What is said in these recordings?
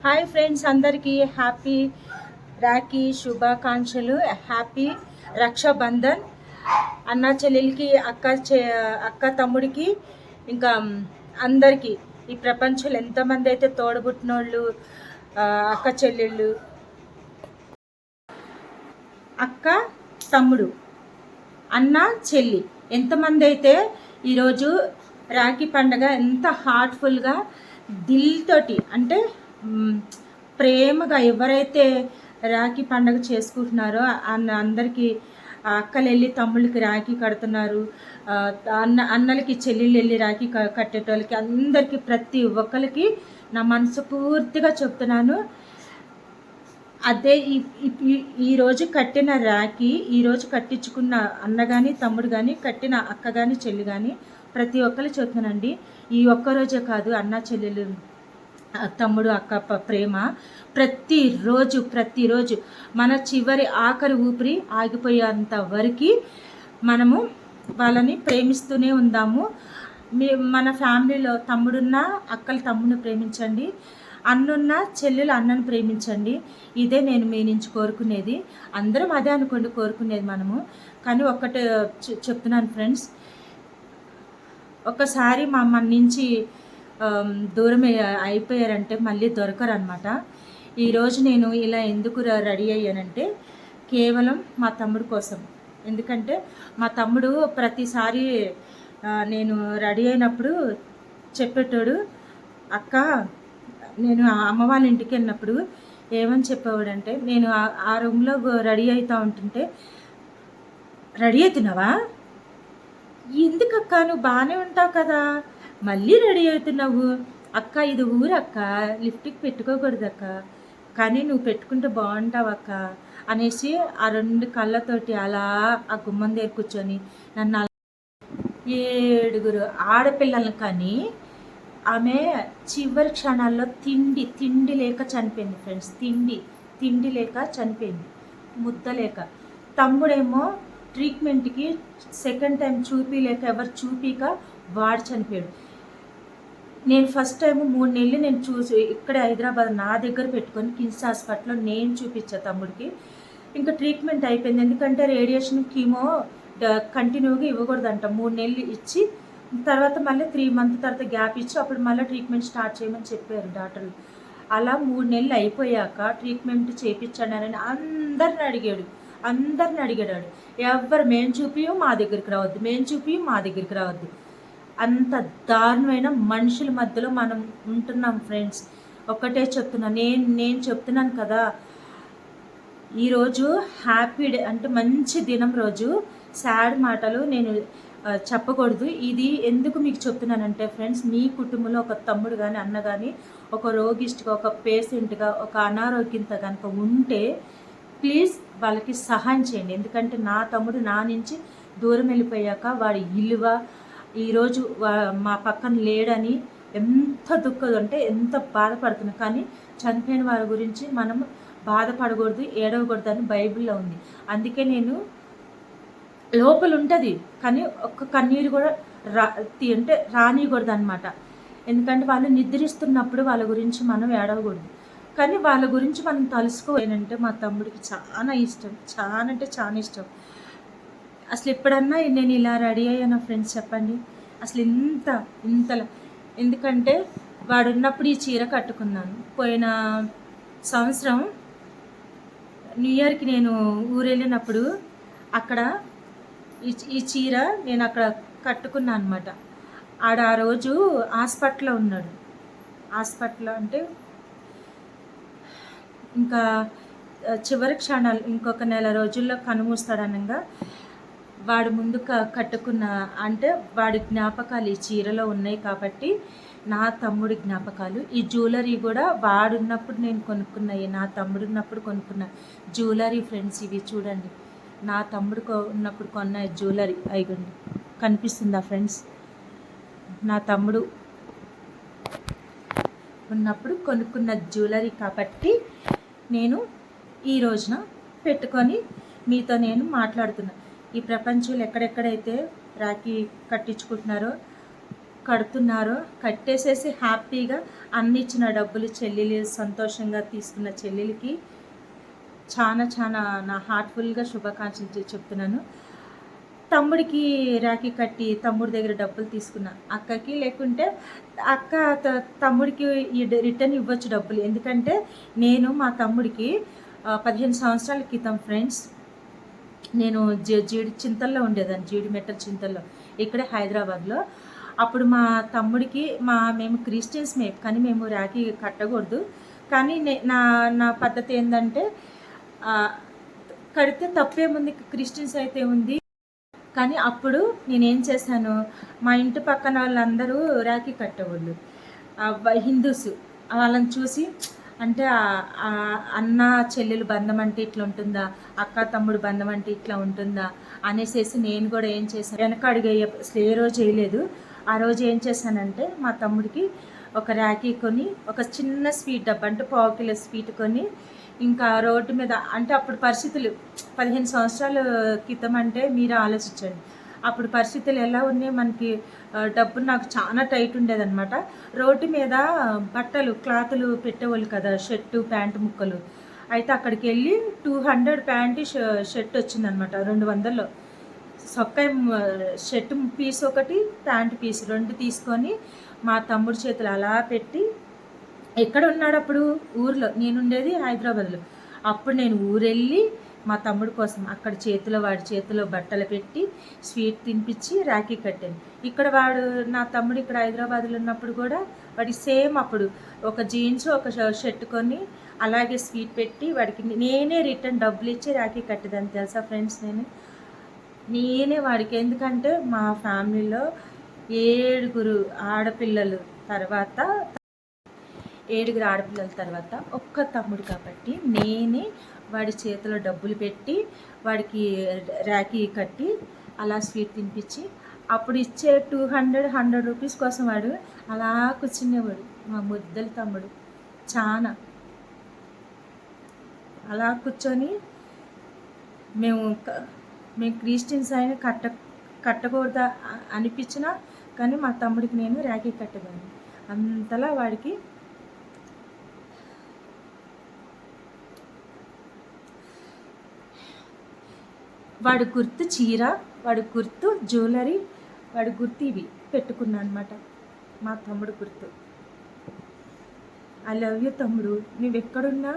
Hi friends, అందరికీ happy Rakhi శుభాకాంక్షలు. Happy Rakshabandhan. అన్న చెల్లెలకి, అక్క తమ్ముడికి, ఇంకా అందరికీ ఈ ప్రపంచంలో ఎంతమంది అయితే తోడబుట్టినోళ్ళు, అక్క చెల్లెళ్ళు, అక్క తమ్ముడు, అన్న చెల్లి ఎంతమంది అయితే ఈరోజు రాఖీ పండగ ఎంత హార్ట్ఫుల్గా దిల్ తోటి, అంటే ప్రేమగా ఎవరైతే రాఖీ పండగ చేసుకుంటున్నారో అందరికీ అక్కలు వెళ్ళి తమ్ముళ్ళకి రాఖీ కడుతున్నారు, అన్నలకి చెల్లెళ్ళు వెళ్ళి రాఖీ కట్టేటోళ్ళకి అందరికీ, ప్రతి ఒక్కరికి నా మనసు పూర్తిగా చెప్తున్నాను. అదే ఈరోజు కట్టిన రాఖీ, ఈరోజు కట్టించుకున్న అన్న కానీ తమ్ముడు కానీ, కట్టిన అక్క కానీ చెల్లి కానీ ప్రతి ఒక్కరు చెప్తున్నానండి. ఈ ఒక్కరోజే కాదు, అన్న చెల్లెలు, తమ్ముడు అక్క ప్రేమ ప్రతిరోజు మన చివరి ఆఖరి ఊపిరి ఆగిపోయేంత వరకు మనము వాళ్ళని ప్రేమిస్తూనే ఉందాము. మన ఫ్యామిలీలో తమ్ముడున్న అక్కలు తమ్ముడిని ప్రేమించండి, అన్నున్న చెల్లెలు అన్నను ప్రేమించండి. ఇదే నేను మీ నుంచి కోరుకునేది. అందరం అదే అనుకోండి కోరుకునేది మనము. కానీ ఒక్కటే చెప్తున్నాను ఫ్రెండ్స్, ఒక్కసారి మన నుంచి దూరం అయిపోయారంటే మళ్ళీ దొరకరు అనమాట. ఈరోజు నేను ఇలా ఎందుకు రెడీ అయ్యానంటే కేవలం మా తమ్ముడు కోసం. ఎందుకంటే మా తమ్ముడు ప్రతిసారి నేను రెడీ అయినప్పుడు చెప్పేటోడు, అక్క నేను అమ్మ వాళ్ళ ఇంటికి వెళ్ళినప్పుడు ఏమని చెప్పేవాడంటే, నేను ఆ రూమ్లో రెడీ అవుతూ ఉంటుంటే, రెడీ అవుతున్నావా, ఎందుకక్క నువ్వు బాగానే ఉంటావు కదా, మళ్ళీ రెడీ అవుతున్నావు అక్క, ఇది ఊరక్క, లిప్టిక్ పెట్టుకోకూడదు అక్క, కానీ నువ్వు పెట్టుకుంటే బాగుంటావు అక్క అనేసి ఆ రెండు కళ్ళతోటి అలా ఆ గుమ్మం దగ్గర కూర్చొని నన్ను 7 ఆడపిల్లలను కానీ ఆమె చివరి క్షణాల్లో తిండి లేక చనిపోయింది ఫ్రెండ్స్. తిండి లేక చనిపోయింది, ముద్ద లేక. తమ్ముడేమో ట్రీట్మెంట్కి సెకండ్ టైం చూపిలేక, ఎవరు చూపిక వాడు చనిపోయాడు. నేను ఫస్ట్ టైం 3 నెలలు నేను చూసి ఇక్కడ హైదరాబాద్ నా దగ్గర పెట్టుకొని కిమ్స్ హాస్పిటల్లో నేను చూపించా తమ్ముడికి. ఇంకా ట్రీట్మెంట్ అయిపోయింది, ఎందుకంటే రేడియేషన్ కీమో కంటిన్యూగా ఇవ్వకూడదంట. 3 నెలలు ఇచ్చి తర్వాత మళ్ళీ 3 మంత్ తర్వాత గ్యాప్ ఇచ్చి అప్పుడు మళ్ళీ ట్రీట్మెంట్ స్టార్ట్ చేయమని చెప్పారు డాక్టర్లు. అలా 3 నెలలు అయిపోయాక ట్రీట్మెంట్ చేయించాడని అందరిని అడిగాడు. ఎవరు మేము చూపియో మా దగ్గరికి రావద్దు, అంత దారుణమైన మనుషుల మధ్యలో మనం ఉంటున్నాం ఫ్రెండ్స్. ఒక్కటే చెప్తున్నా, నేను చెప్తున్నాను కదా, ఈరోజు హ్యాపీ డే అంటే మంచి దినం రోజు సాడ్ మాటలు నేను చెప్పకూడదు. ఇది ఎందుకు మీకు చెప్తున్నానంటే ఫ్రెండ్స్, మీ కుటుంబంలో ఒక తమ్ముడు కానీ అన్న కానీ ఒక రోగిస్ట్గా, ఒక పేషెంట్గా, ఒక అనారోగ్యంతో కనుక ఉంటే ప్లీజ్ వాళ్ళకి సహాయం చేయండి. ఎందుకంటే నా తమ్ముడు నా నుంచి దూరం వెళ్ళిపోయాక వాడి విలువ ఈరోజు మా పక్కన లేడని ఎంత దుఃఖం అంటే ఎంత బాధపడుతున్నా. కానీ చనిపోయిన వారి గురించి మనం బాధపడకూడదు, ఏడవకూడదు అని బైబిల్లో ఉంది. అందుకే నేను లోపల ఉంటుంది కానీ ఒక్క కన్నీరు కూడా అంటే రానియకూడదు అనమాట. ఎందుకంటే వాళ్ళు నిద్రిస్తున్నప్పుడు వాళ్ళ గురించి మనం ఏడవకూడదు, కానీ వాళ్ళ గురించి మనం తలుసుకోవాలంటే మా తమ్ముడికి చాలా ఇష్టం, చాలా అంటే చాలా ఇష్టం. అసలు ఎప్పుడన్నా నేను ఇలా రెడీ అయ్యాను ఫ్రెండ్స్ చెప్పండి, అసలు ఇంతలా. ఎందుకంటే వాడు ఉన్నప్పుడు ఈ చీర కట్టుకున్నాను. పోయిన సంవత్సరం న్యూ ఇయర్కి నేను ఊరు వెళ్ళినప్పుడు అక్కడ ఈ చీర నేను అక్కడ కట్టుకున్నాను అనమాట. ఆ రోజు హాస్పిటల్లో ఉన్నాడు. హాస్పిటల్లో అంటే ఇంకా చివరి క్షణాలు, ఇంకొక నెల రోజుల్లో కనుమూస్తాడనగా వాడు ముందు కట్టుకున్న, అంటే వాడి జ్ఞాపకాలు ఈ చీరలో ఉన్నాయి కాబట్టి నా తమ్ముడి జ్ఞాపకాలు. ఈ జ్యువెలరీ కూడా వాడున్నప్పుడు నేను కొనుక్కున్నాయి, నా తమ్ముడు ఉన్నప్పుడు కొనుక్కున్న జ్యువెలరీ ఫ్రెండ్స్. ఇవి చూడండి, నా తమ్ముడు ఉన్నప్పుడు కొన్న జ్యువెలరీ. అయిగండి, కనిపిస్తుందా ఫ్రెండ్స్? నా తమ్ముడు ఉన్నప్పుడు కొనుక్కున్న జ్యువెలరీ కాబట్టి నేను ఈ రోజున పెట్టుకొని మీతో నేను మాట్లాడుతున్నా. ఈ ప్రపంచంలో ఎక్కడెక్కడైతే రాఖీ కట్టించుకుంటున్నారో కడుతున్నారో కట్టేసేసి హ్యాపీగా అన్ని ఇచ్చిన డబ్బులు చెల్లెలు సంతోషంగా తీసుకున్న చెల్లెలకి చాలా చాలా నా హార్ట్ఫుల్గా శుభాకాంక్షలు చెప్తున్నాను. తమ్ముడికి రాఖీ కట్టి తమ్ముడి దగ్గర డబ్బులు తీసుకున్న అక్కకి, లేకుంటే అక్క తమ్ముడికి రిటర్న్ ఇవ్వచ్చు డబ్బులు. ఎందుకంటే నేను మా తమ్ముడికి 15 సంవత్సరాల క్రితం ఫ్రెండ్స్ నేను జీడి చింతల్లో ఉండేదాన్ని, జీడి మెట్టల చింతల్లో, ఇక్కడే హైదరాబాద్లో. అప్పుడు మా తమ్ముడికి మేము క్రిస్టియన్స్మే, కానీ మేము రాఖీ కట్టకూడదు. కానీ నా నా పద్ధతి ఏంటంటే కడితే తప్పేముంది, క్రిస్టియన్స్ అయితే ఉంది. కానీ అప్పుడు నేనేం చేశాను, మా ఇంటి పక్కన వాళ్ళందరూ రాఖీ కట్టేవాళ్ళు హిందూస్. వాళ్ళని చూసి అంటే అన్న చెల్లెలు బంధం అంటే ఇట్లా ఉంటుందా, అక్క తమ్ముడు బంధం అంటే ఇట్లా ఉంటుందా అనేసి నేను కూడా ఏం చేశాను, వెనక అడిగే ఏ రోజు చేయలేదు. ఆ రోజు ఏం చేశానంటే మా తమ్ముడికి ఒక రాఖీ కొని, ఒక చిన్న స్వీట్ డబ్బా అంటే 1/2 కిలో స్వీట్ కొని, ఇంకా రోడ్డు మీద అంటే అప్పుడు పరిస్థితులు 15 సంవత్సరాల క్రితం అంటే మీరు ఆలోచించండి. అప్పుడు పరిస్థితులు ఎలా ఉన్నాయి, మనకి డబ్బు నాకు చాలా టైట్ ఉండేదన్నమాట. రోడ్డు మీద బట్టలు క్లాతులు పెట్టేవాళ్ళు కదా, షర్టు ప్యాంటు ముక్కలు. అయితే అక్కడికి వెళ్ళి 200 ప్యాంటు షర్ట్ వచ్చిందనమాట, 200లో. సొక్కాయ షర్ట్ పీస్ ఒకటి, ప్యాంటు పీస్ 2 తీసుకొని మా తమ్ముడి చేతులు అలా పెట్టి, ఎక్కడ ఉన్నాడు అప్పుడు ఊర్లో, నేనుండేది హైదరాబాద్లో. అప్పుడు నేను ఊరెళ్ళి మా తమ్ముడి కోసం అక్కడ వాడి చేతిలో బట్టలు పెట్టి స్వీట్ తినిపించి రాఖీ కట్టాను. ఇక్కడ నా తమ్ముడు ఇక్కడ హైదరాబాద్లో ఉన్నప్పుడు కూడా వాడికి సేమ్ అప్పుడు ఒక జీన్స్ ఒక షర్ట్ కొని అలాగే స్వీట్ పెట్టి వాడికి నేనే రిటర్న్ డబ్బులు ఇచ్చి రాఖీ కట్టేదాన్ని తెలుసా ఫ్రెండ్స్. నేనే వాడికి, ఎందుకంటే మా ఫ్యామిలీలో 7 ఆడపిల్లలు తర్వాత 7 ఆడపిల్లల తర్వాత ఒక్క తమ్ముడు కాబట్టి నేనే వాడి చేతిలో డబ్బులు పెట్టి వాడికి రాఖీ కట్టి అలా స్వీట్ తినిపించి, అప్పుడు ఇచ్చే 100 రూపీస్ కోసం వాడు అలా కూర్చునేవాడు. మా ముద్దల తమ్ముడు చాలా అలా కూర్చొని మేము క్రిస్టియన్స్ అయిన కట్టకూడదా అనిపించినా కానీ మా తమ్ముడికి నేను రాఖీ కట్టేదాన్ని. అంతలా వాడికి వాడి గుర్తు చీర, వాడి గుర్తు జ్యువెలరీ, వాడి గుర్తు ఇవి పెట్టుకున్నా అనమాట, మా తమ్ముడు గుర్తు. ఐ లవ్ యూ తమ్ముడు, నువ్వెక్కడున్నా,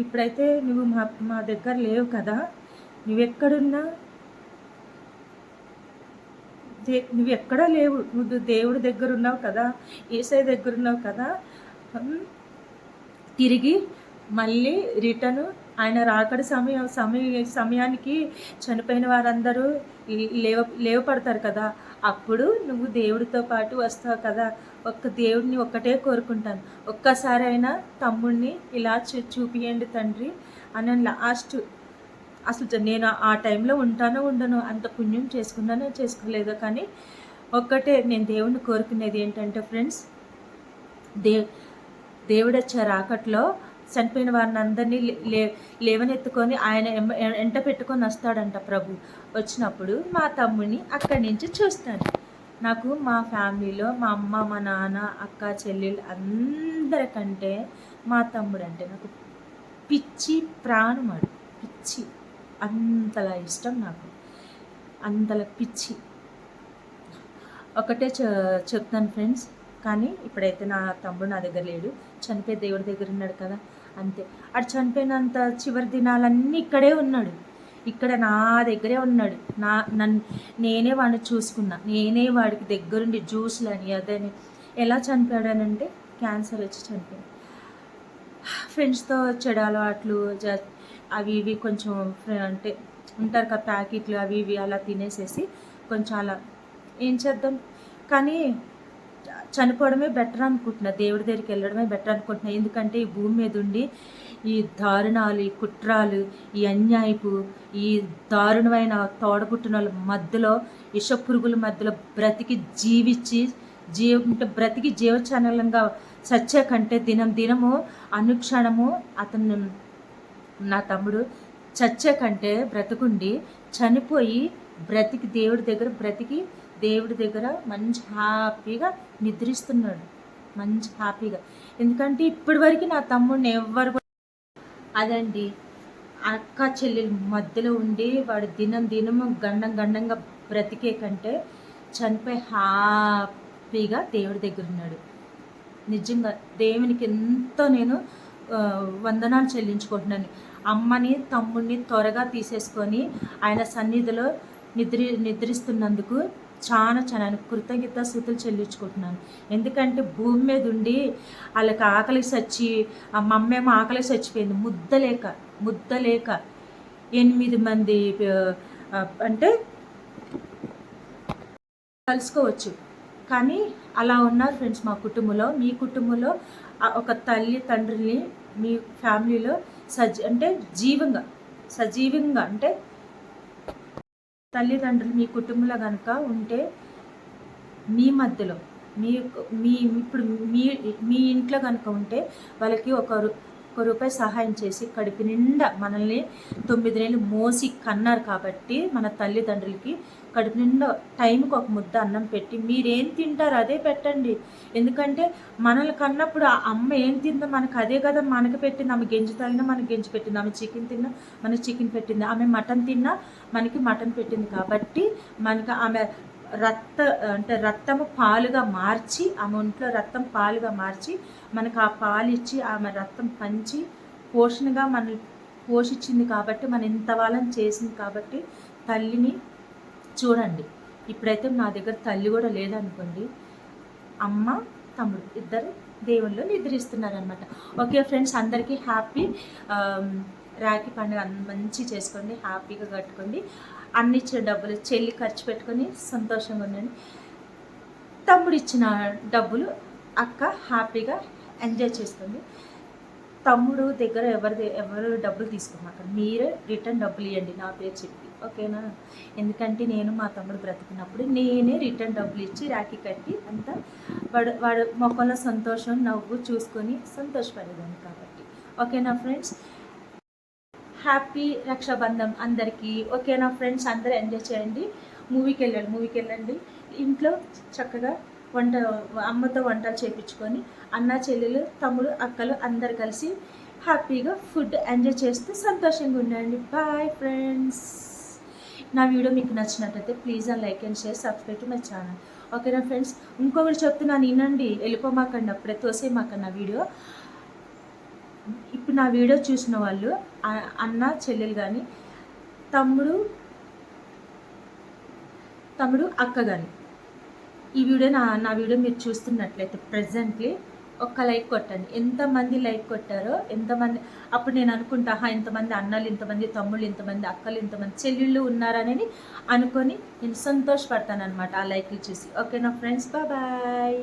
ఇప్పుడైతే నువ్వు మా దగ్గర లేవు కదా, నువ్వెక్కడున్నా నువ్వెక్కడా లేవు, నువ్వు దేవుడి దగ్గర ఉన్నావు కదా, యేసయ్య దగ్గర ఉన్నావు కదా. తిరిగి మళ్ళీ రిటర్ను ఆయన రాకడి సమయానికి చనిపోయిన వారందరూ లేవపడతారు కదా, అప్పుడు నువ్వు దేవుడితో పాటు వస్తావు కదా. దేవుడిని ఒక్కటే కోరుకుంటాను, ఒక్కసారి అయినా తమ్ముడిని ఇలా చూపియండి తండ్రి అని లాస్ట్. అసలు నేను ఆ టైంలో ఉంటానో ఉండను, అంత పుణ్యం చేసుకున్నానో చేసుకోలేదో, కానీ ఒక్కటే నేను దేవుడిని కోరుకునేది ఏంటంటే ఫ్రెండ్స్, దేవుడు వచ్చే రాకట్లో చనిపోయిన వారిని అందరినీ లేవనెత్తుకొని ఆయన ఎంట పెట్టుకొని వస్తాడంట ప్రభు. వచ్చినప్పుడు మా తమ్ముడిని అక్కడి నుంచి చూస్తాను. నాకు మా ఫ్యామిలీలో మా అమ్మ, మా నాన్న, అక్క, చెల్లెళ్ళు అందరికంటే మా తమ్ముడు అంటే నాకు పిచ్చి ప్రాణమాడు, పిచ్చి, అంతలా ఇష్టం నాకు, అంతలా పిచ్చి. ఒకటే చెప్తాను ఫ్రెండ్స్, కానీ ఇప్పుడైతే నా తమ్ముడు నా దగ్గర లేడు, చనిపోయి దేవుడి దగ్గర ఉన్నాడు కదా, అంతే. అటు చనిపోయినంత చివరి దినాలన్నీ ఇక్కడే ఉన్నాడు, ఇక్కడ నా దగ్గరే ఉన్నాడు. నేనే వాడిని చూసుకున్నా, నేనే వాడికి దగ్గరుండి జ్యూస్లు అని అదని. ఎలా చనిపోయాడనంటే క్యాన్సర్ వచ్చి చనిపోయాడు. ఫ్రెండ్స్తో చెడు అలవాట్లు అవి ఇవి కొంచెం అంటే ఉంటారు కదా ప్యాకెట్లు అవి ఇవి అలా తినేసేసి కొంచెం అలా ఏం చేద్దాం, కానీ చనిపోవడమే బెటర్ అనుకుంటున్నా, దేవుడి దగ్గరికి వెళ్ళడమే బెటర్ అనుకుంటున్నా. ఎందుకంటే ఈ భూమి మీద ఉండి ఈ దారుణాలు, ఈ కుట్రాలు, ఈ అన్యాయపు, ఈ దారుణమైన తోడబుట్టిన వాళ్ళ మధ్యలో, విష పురుగుల మధ్యలో బ్రతికి బ్రతికి జీవచనలంగా సచ్చే కంటే దినము అనుక్షణము అతను నా తమ్ముడు చచ్చే కంటే బ్రతుకుండి చనిపోయి బ్రతికి దేవుడి దగ్గర బ్రతికి దేవుడి దగ్గర మంచి హ్యాపీగా నిద్రిస్తున్నాడు, మంచి హ్యాపీగా. ఎందుకంటే ఇప్పటివరకు నా తమ్ముడిని ఎవ్వరు అదండి, అక్క చెల్లెలు మధ్యలో ఉండి వాడు దినము గండంగా బ్రతికే కంటే చనిపోయి హ్యాపీగా దేవుడి దగ్గర ఉన్నాడు. నిజంగా దేవునికి ఎంతో నేను వందనాలు చెల్లించుకుంటున్నాను. అమ్మని తమ్ముడిని త్వరగా తీసేసుకొని ఆయన సన్నిధిలో నిద్రిస్తున్నందుకు చాలా కృతజ్ఞత స్థుతులు చెల్లించుకుంటున్నాను. ఎందుకంటే భూమి మీద ఉండి వాళ్ళకి ఆకలి చచ్చి, మా అమ్మేమో ఆకలి చచ్చిపోయింది, ముద్ద లేక 8 మంది అంటే కలుసుకోవచ్చు. కానీ అలా ఉన్నారు ఫ్రెండ్స్ మా కుటుంబంలో. మీ కుటుంబంలో ఒక తల్లి తండ్రిని మీ ఫ్యామిలీలో సజీవంగా అంటే తల్లిదండ్రులు మీ కుటుంబంలో కనుక ఉంటే మీ మధ్యలో ఇప్పుడు మీ ఇంట్లో కనుక ఉంటే వాళ్ళకి ఒక రూపాయి సహాయం చేసి కడుపు నిండా మనల్ని 9 నెలలు మోసి కన్నారు కాబట్టి మన తల్లిదండ్రులకి కడుపు నిండా టైంకి ఒక ముద్ద అన్నం పెట్టి మీరేం తింటారు అదే పెట్టండి. ఎందుకంటే మనల్ని కన్నప్పుడు ఆ అమ్మ ఏం తిందో మనకు అదే కదా మనకు పెట్టింది. ఆమె గెంజి తాగినా మనకి గెంజి పెట్టింది, ఆమె చికెన్ తిన్నా మనకి చికెన్ పెట్టింది, ఆమె మటన్ తిన్నా మనకి మటన్ పెట్టింది. కాబట్టి మనకు ఆమె రక్తము పాలుగా మార్చి, ఆమె ఒంట్లో రక్తం పాలుగా మార్చి మనకు ఆ పాలు ఇచ్చి ఆమె రక్తం పంచి పోషణగా మనల్ని పోషించింది. కాబట్టి మన ఇంత వాళ్ళని చేసింది. కాబట్టి తల్లిని చూడండి. ఇప్పుడైతే నా దగ్గర తల్లి కూడా లేదనుకోండి, అమ్మ తమ్ముడు ఇద్దరు దేవుళ్ళు నిద్రిస్తున్నారనమాట. ఓకే ఫ్రెండ్స్, అందరికీ హ్యాపీ రాఖీ పండుగ మంచి చేసుకోండి, హ్యాపీగా కట్టుకోండి. అన్ని ఇచ్చిన డబ్బులు చెల్లి ఖర్చు పెట్టుకొని సంతోషంగా ఉండండి. తమ్ముడు ఇచ్చిన డబ్బులు అక్క హ్యాపీగా ఎంజాయ్ చేసుకోండి. తమ్ముడు దగ్గర ఎవరు డబ్బులు తీసుకోమాక, మీరే రిటర్న్ డబ్బులు ఇవ్వండి నా పేరు చెప్పి, ఓకేనా? ఎందుకంటే నేను మా తమ్ముడు బ్రతికినప్పుడు నేనే రిటర్న్ డబ్బులు ఇచ్చి రాఖీ కట్టి అంతా వాడు మొక్కలో సంతోషం నవ్వు చూసుకొని సంతోషపడేదాన్ని. కాబట్టి ఓకేనా ఫ్రెండ్స్, హ్యాపీ రక్షాబంధం అందరికీ. ఓకేనా ఫ్రెండ్స్, అందరూ ఎంజాయ్ చేయండి. మూవీకి వెళ్ళండి. ఇంట్లో చక్కగా అమ్మతో వంటలు చేయించుకొని అన్న చెల్లెలు తమ్ముడు అక్కలు అందరు కలిసి హ్యాపీగా ఫుడ్ ఎంజాయ్ చేస్తూ సంతోషంగా ఉండండి. Bye friends. నా వీడియో మీకు నచ్చినట్టయితే please like and share, subscribe to my channel. ఓకేనా ఫ్రెండ్స్, ఇంకొకటి చెప్తున్నాను వినండి, వెళ్ళిపోమాకండి అప్పుడే, తోసేమాకండి నా వీడియో. ఇప్పుడు నా వీడియో చూసిన వాళ్ళు అన్న చెల్లెలు కానీ తమ్ముడు అక్క కానీ ఈ వీడియో నా వీడియో మీరు చూస్తున్నట్లయితే ప్రజెంట్లీ ఒక్క లైక్ కొట్టండి. ఎంతమంది లైక్ కొట్టారో ఎంతమంది అప్పుడు నేను అనుకుంటా, ఇంతమంది అన్నలు, ఇంతమంది తమ్ముళ్ళు, ఇంతమంది అక్కలు, ఇంతమంది చెల్లెళ్ళు ఉన్నారని అనుకొని నేను సంతోషపడతాను అనమాట ఆ లైక్లు చూసి. ఓకేనా ఫ్రెండ్స్, బాయ్.